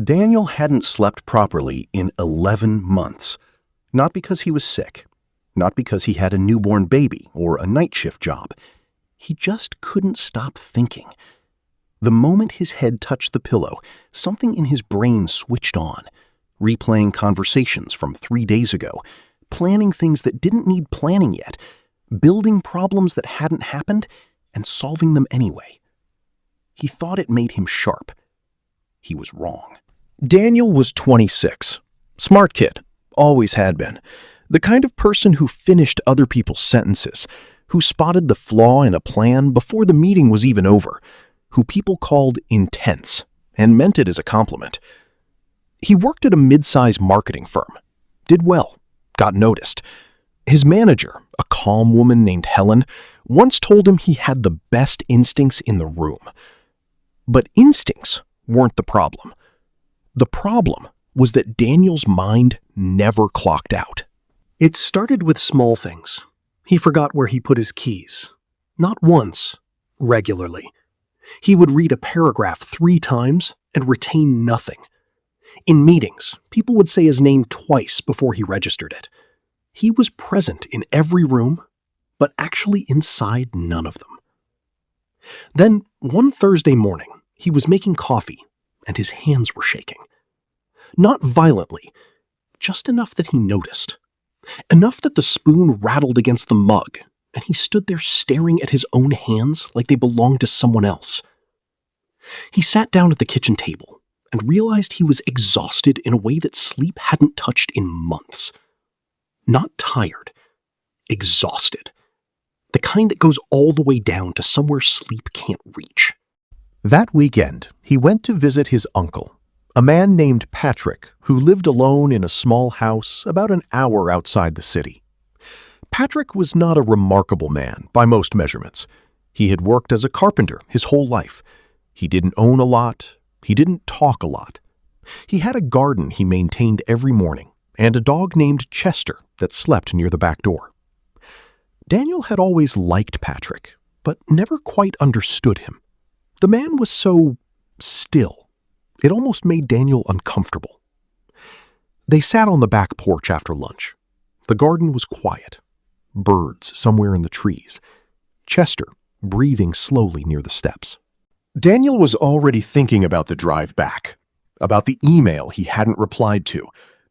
Daniel hadn't slept properly in 11 months. Not because he was sick, not because he had a newborn baby or a night shift job. He just couldn't stop thinking. The moment his head touched the pillow, something in his brain switched on, replaying conversations from 3 days ago, planning things that didn't need planning yet, building problems that hadn't happened, and solving them anyway. He thought it made him sharp. He was wrong. Daniel was 26. Smart kid. Always had been. The kind of person who finished other people's sentences, who spotted the flaw in a plan before the meeting was even over, who people called intense and meant it as a compliment. He worked at a mid-size marketing firm, did well, got noticed. His manager, a calm woman named Helen, once told him he had the best instincts in the room. But instincts weren't the problem. The problem was that Daniel's mind never clocked out. It started with small things. He forgot where he put his keys. Not once, regularly. He would read a paragraph 3 times and retain nothing. In meetings, people would say his name twice before he registered it. He was present in every room, but actually inside none of them. Then, one Thursday morning, he was making coffee, and his hands were shaking. Not violently, just enough that he noticed. Enough that the spoon rattled against the mug, and he stood there staring at his own hands like they belonged to someone else. He sat down at the kitchen table and realized he was exhausted in a way that sleep hadn't touched in months. Not tired, exhausted. The kind that goes all the way down to somewhere sleep can't reach. That weekend, he went to visit his uncle, a man named Patrick, who lived alone in a small house about an hour outside the city. Patrick was not a remarkable man by most measurements. He had worked as a carpenter his whole life. He didn't own a lot. He didn't talk a lot. He had a garden he maintained every morning and a dog named Chester that slept near the back door. Daniel had always liked Patrick, but never quite understood him. The man was so still. It almost made Daniel uncomfortable. They sat on the back porch after lunch. The garden was quiet. Birds somewhere in the trees. Chester breathing slowly near the steps. Daniel was already thinking about the drive back, about the email he hadn't replied to,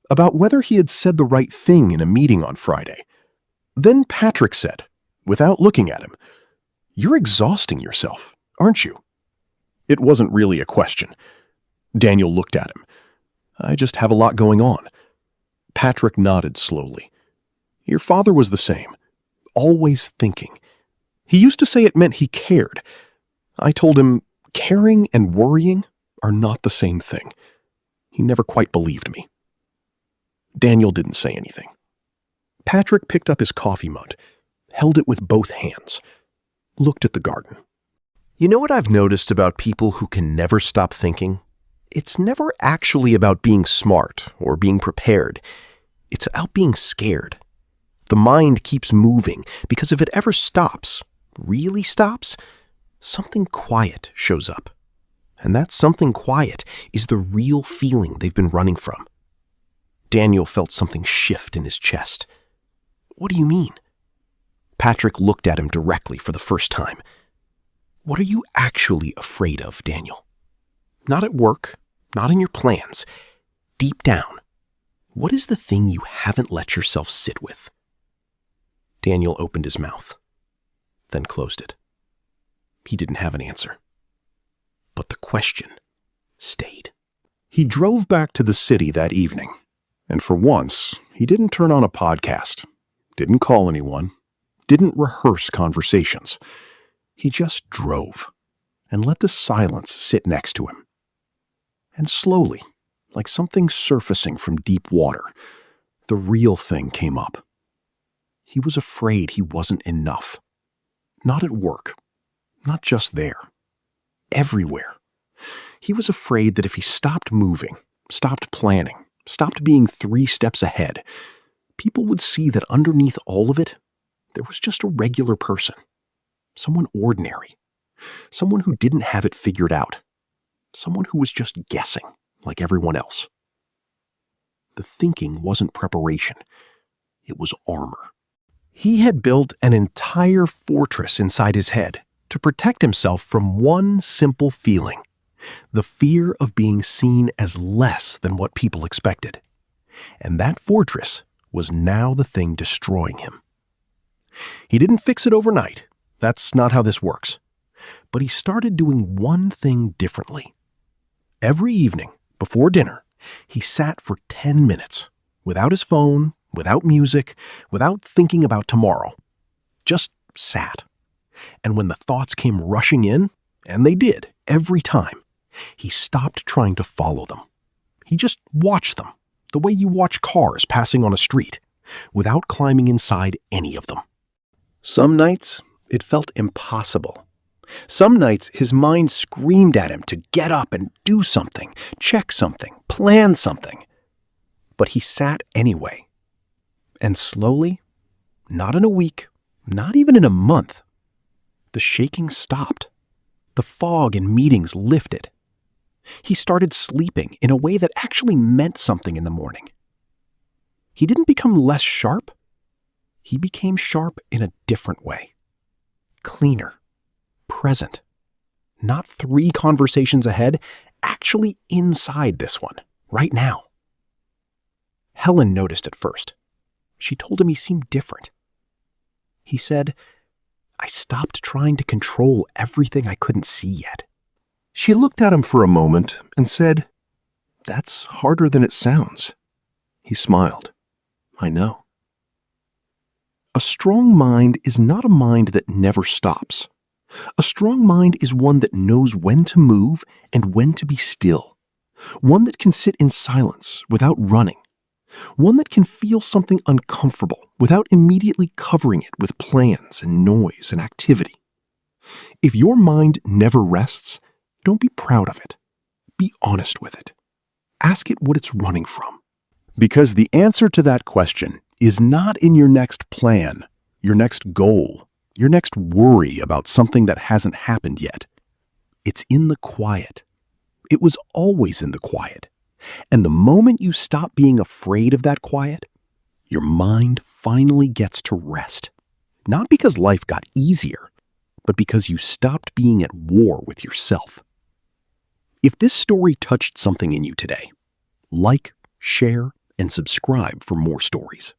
about whether he had said the right thing in a meeting on Friday. Then Patrick said, without looking at him, "You're exhausting yourself, aren't you?" It wasn't really a question. Daniel looked at him. "I just have a lot going on." Patrick nodded slowly. "Your father was the same, always thinking. He used to say it meant he cared. I told him caring and worrying are not the same thing. He never quite believed me." Daniel didn't say anything. Patrick picked up his coffee mug, held it with both hands, looked at the garden. "You know what I've noticed about people who can never stop thinking? It's never actually about being smart or being prepared. It's about being scared. The mind keeps moving because if it ever stops, really stops, something quiet shows up. And that something quiet is the real feeling they've been running from." Daniel felt something shift in his chest. "What do you mean?" Patrick looked at him directly for the first time. "What are you actually afraid of, Daniel? Not at work, not in your plans. Deep down, what is the thing you haven't let yourself sit with?" Daniel opened his mouth, then closed it. He didn't have an answer. But the question stayed. He drove back to the city that evening, and for once, he didn't turn on a podcast, didn't call anyone, didn't rehearse conversations. He just drove and let the silence sit next to him. And slowly, like something surfacing from deep water, the real thing came up. He was afraid he wasn't enough. Not at work, not just there. Everywhere. He was afraid that if he stopped moving, stopped planning, stopped being 3 steps ahead, people would see that underneath all of it, there was just a regular person. Someone ordinary. Someone who didn't have it figured out. Someone who was just guessing, like everyone else. The thinking wasn't preparation. It was armor. He had built an entire fortress inside his head to protect himself from one simple feeling: the fear of being seen as less than what people expected. And that fortress was now the thing destroying him. He didn't fix it overnight. That's not how this works. But he started doing one thing differently. Every evening, before dinner, he sat for 10 minutes, without his phone, without music, without thinking about tomorrow. Just sat. And when the thoughts came rushing in, and they did every time, he stopped trying to follow them. He just watched them, the way you watch cars passing on a street, without climbing inside any of them. Some nights, it felt impossible. Some nights, his mind screamed at him to get up and do something, check something, plan something. But he sat anyway. And slowly, not in a week, not even in a month, the shaking stopped. The fog in meetings lifted. He started sleeping in a way that actually meant something in the morning. He didn't become less sharp. He became sharp in a different way. Cleaner, present. Not 3 conversations ahead, actually inside this one, right now. Helen noticed at first. She told him he seemed different. He said, "I stopped trying to control everything I couldn't see yet." She looked at him for a moment and said, "That's harder than it sounds." He smiled. "I know." A strong mind is not a mind that never stops. A strong mind is one that knows when to move and when to be still. One that can sit in silence without running. One that can feel something uncomfortable without immediately covering it with plans and noise and activity. If your mind never rests, don't be proud of it. Be honest with it. Ask it what it's running from. Because the answer to that question is not in your next plan, your next goal, your next worry about something that hasn't happened yet. It's in the quiet. It was always in the quiet. And the moment you stop being afraid of that quiet, your mind finally gets to rest. Not because life got easier, but because you stopped being at war with yourself. If this story touched something in you today, like, share, and subscribe for more stories.